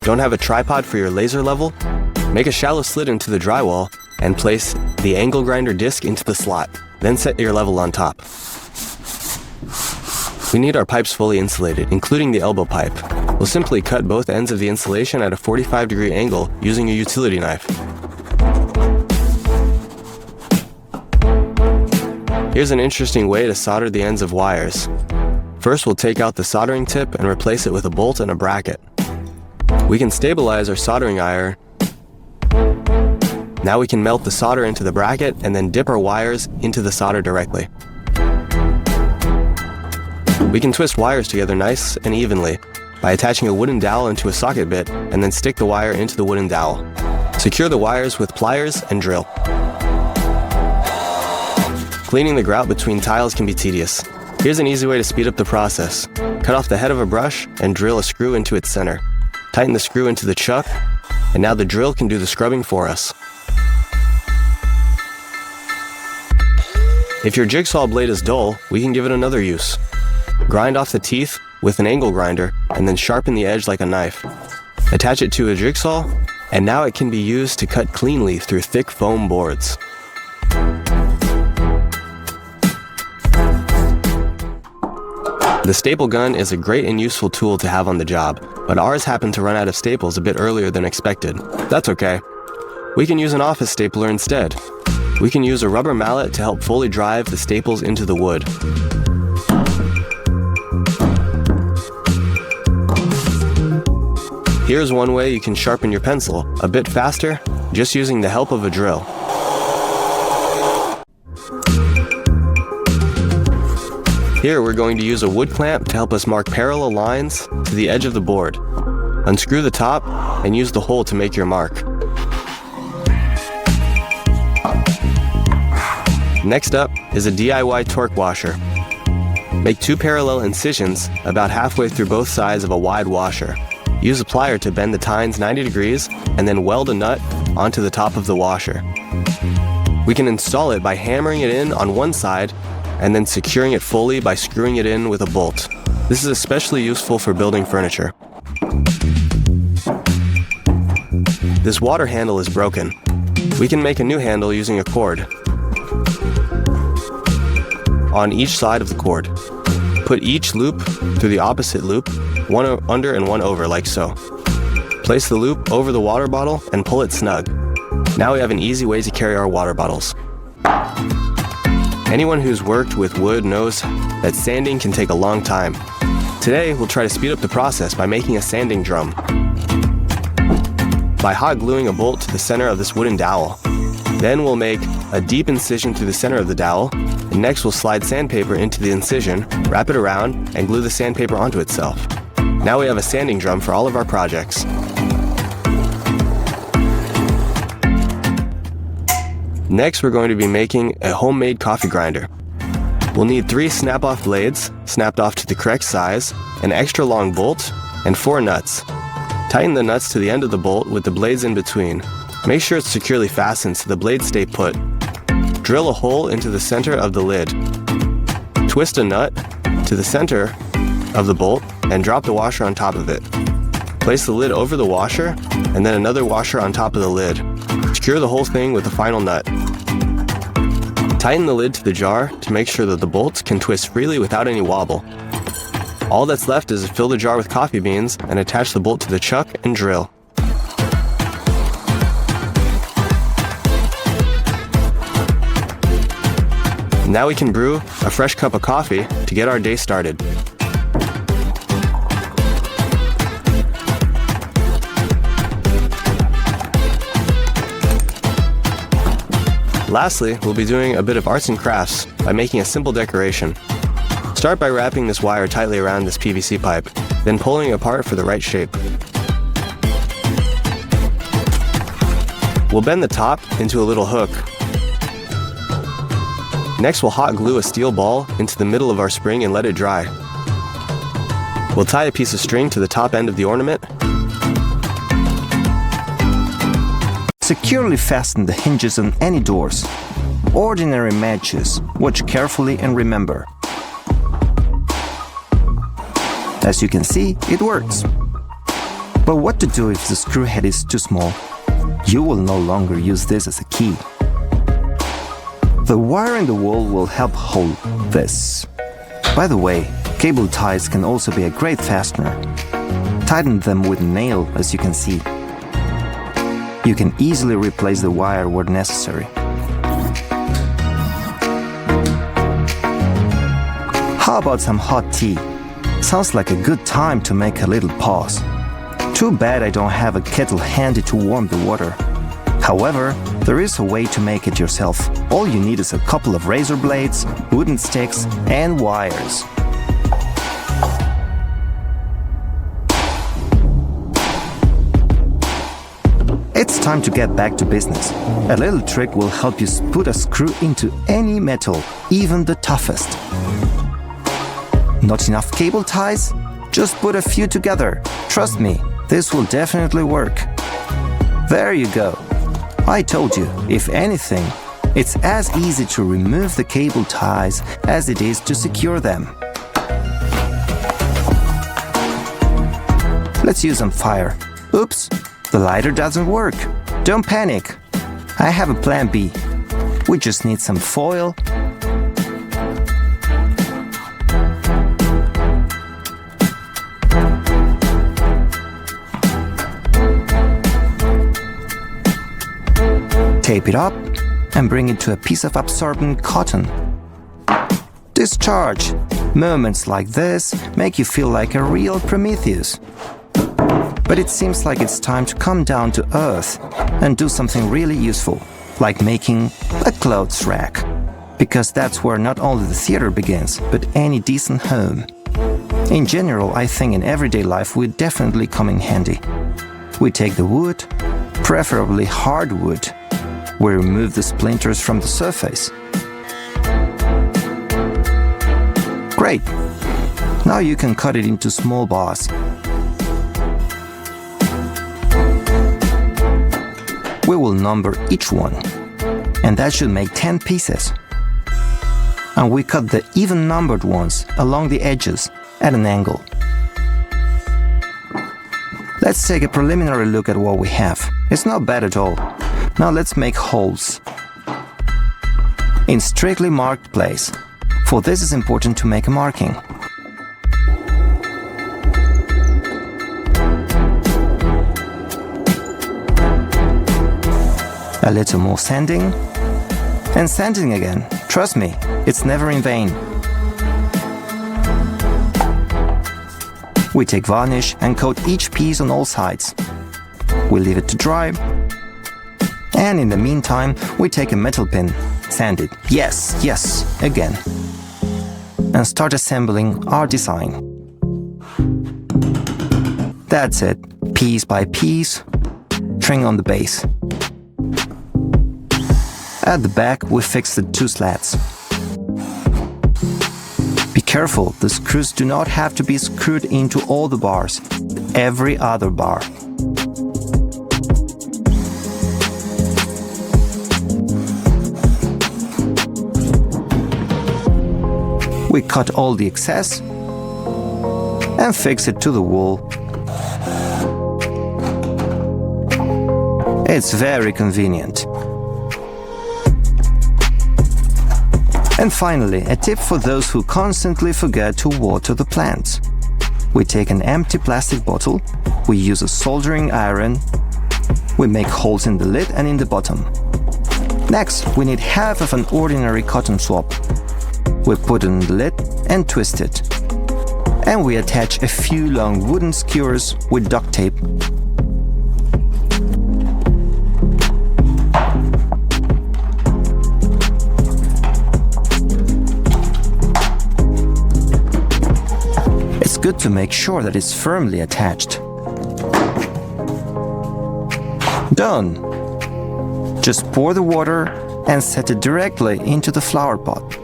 Don't have a tripod for your laser level? Make a shallow slit into the drywall and place the angle grinder disc into the slot. Then set your level on top. We need our pipes fully insulated, including the elbow pipe. We'll simply cut both ends of the insulation at a 45-degree angle using a utility knife. Here's an interesting way to solder the ends of wires. First, we'll take out the soldering tip and replace it with a bolt and a bracket. We can stabilize our soldering iron. Now we can melt the solder into the bracket and then dip our wires into the solder directly. We can twist wires together nice and evenly by attaching a wooden dowel into a socket bit and then stick the wire into the wooden dowel. Secure the wires with pliers and drill. Cleaning the grout between tiles can be tedious. Here's an easy way to speed up the process. Cut off the head of a brush and drill a screw into its center. Tighten the screw into the chuck, and now the drill can do the scrubbing for us. If your jigsaw blade is dull, we can give it another use. Grind off the teeth with an angle grinder and then sharpen the edge like a knife. Attach it to a jigsaw, and now it can be used to cut cleanly through thick foam boards. The staple gun is a great and useful tool to have on the job, but ours happened to run out of staples a bit earlier than expected. That's okay. We can use an office stapler instead. We can use a rubber mallet to help fully drive the staples into the wood. Here's one way you can sharpen your pencil a bit faster, just using the help of a drill. Here we're going to use a wood clamp to help us mark parallel lines to the edge of the board. Unscrew the top and use the hole to make your mark. Next up is a DIY torque washer. Make 2 parallel incisions about halfway through both sides of a wide washer. Use a plier to bend the tines 90 degrees and then weld a nut onto the top of the washer. We can install it by hammering it in on one side and then securing it fully by screwing it in with a bolt. This is especially useful for building furniture. This water handle is broken. We can make a new handle using a cord on each side of the cord. Put each loop through the opposite loop, one under and one over, like so. Place the loop over the water bottle and pull it snug. Now we have an easy way to carry our water bottles. Anyone who's worked with wood knows that sanding can take a long time. Today, we'll try to speed up the process by making a sanding drum. By hot gluing a bolt to the center of this wooden dowel. Then we'll make a deep incision through the center of the dowel, and next we'll slide sandpaper into the incision, wrap it around, and glue the sandpaper onto itself. Now we have a sanding drum for all of our projects. Next, we're going to be making a homemade coffee grinder. We'll need 3 snap-off blades, snapped off to the correct size, an extra long bolt, and 4 nuts. Tighten the nuts to the end of the bolt with the blades in between. Make sure it's securely fastened so the blades stay put. Drill a hole into the center of the lid. Twist a nut to the center of the bolt and drop the washer on top of it. Place the lid over the washer and then another washer on top of the lid. Secure the whole thing with the final nut. Tighten the lid to the jar to make sure that the bolts can twist freely without any wobble. All that's left is to fill the jar with coffee beans and attach the bolt to the chuck and drill. Now we can brew a fresh cup of coffee to get our day started. Lastly, we'll be doing a bit of arts and crafts by making a simple decoration. Start by wrapping this wire tightly around this PVC pipe, then pulling it apart for the right shape. We'll bend the top into a little hook. Next, we'll hot glue a steel ball into the middle of our spring and let it dry. We'll tie a piece of string to the top end of the ornament. Securely fasten the hinges on any doors. Ordinary matches. Watch carefully and remember. As you can see, it works. But what to do if the screw head is too small? You will no longer use this as a key. The wire in the wall will help hold this. By the way, cable ties can also be a great fastener. Tighten them with a nail, as you can see. You can easily replace the wire where necessary. How about some hot tea? Sounds like a good time to make a little pause. Too bad I don't have a kettle handy to warm the water. However, there is a way to make it yourself. All you need is a couple of razor blades, wooden sticks, and wires. It's time to get back to business. A little trick will help you put a screw into any metal, even the toughest. Not enough cable ties? Just put a few together. Trust me, this will definitely work. There you go. I told you, if anything, it's as easy to remove the cable ties as it is to secure them. Let's use some fire. Oops, the lighter doesn't work. Don't panic. I have a plan B. We just need some foil. Tape it up and bring it to a piece of absorbent cotton. Discharge. Moments like this make you feel like a real Prometheus. But it seems like it's time to come down to earth and do something really useful, like making a clothes rack. Because that's where not only the theater begins, but any decent home. In general, I think in everyday life would definitely come in handy. We take the wood, preferably hardwood. We remove the splinters from the surface. Great! Now you can cut it into small bars. We will number each one, and that should make 10 pieces. And we cut the even numbered ones along the edges at an angle. Let's take a preliminary look at what we have. It's not bad at all. Now let's make holes in strictly marked place. For this is important to make a marking. A little more sanding and sanding again. Trust me, it's never in vain. We take varnish and coat each piece on all sides. We leave it to dry. And in the meantime, we take a metal pin, sand it, yes, again, and start assembling our design. That's it, piece by piece, trim on the base. At the back, we fix the two slats. Be careful, the screws do not have to be screwed into all the bars, every other bar. We cut all the excess and fix it to the wall. It's very convenient. And finally, a tip for those who constantly forget to water the plants. We take an empty plastic bottle, we use a soldering iron, we make holes in the lid and in the bottom. Next, we need half of an ordinary cotton swab. We put it in the lid and twist it. And we attach a few long wooden skewers with duct tape. It's good to make sure that it's firmly attached. Done! Just pour the water and set it directly into the flower pot.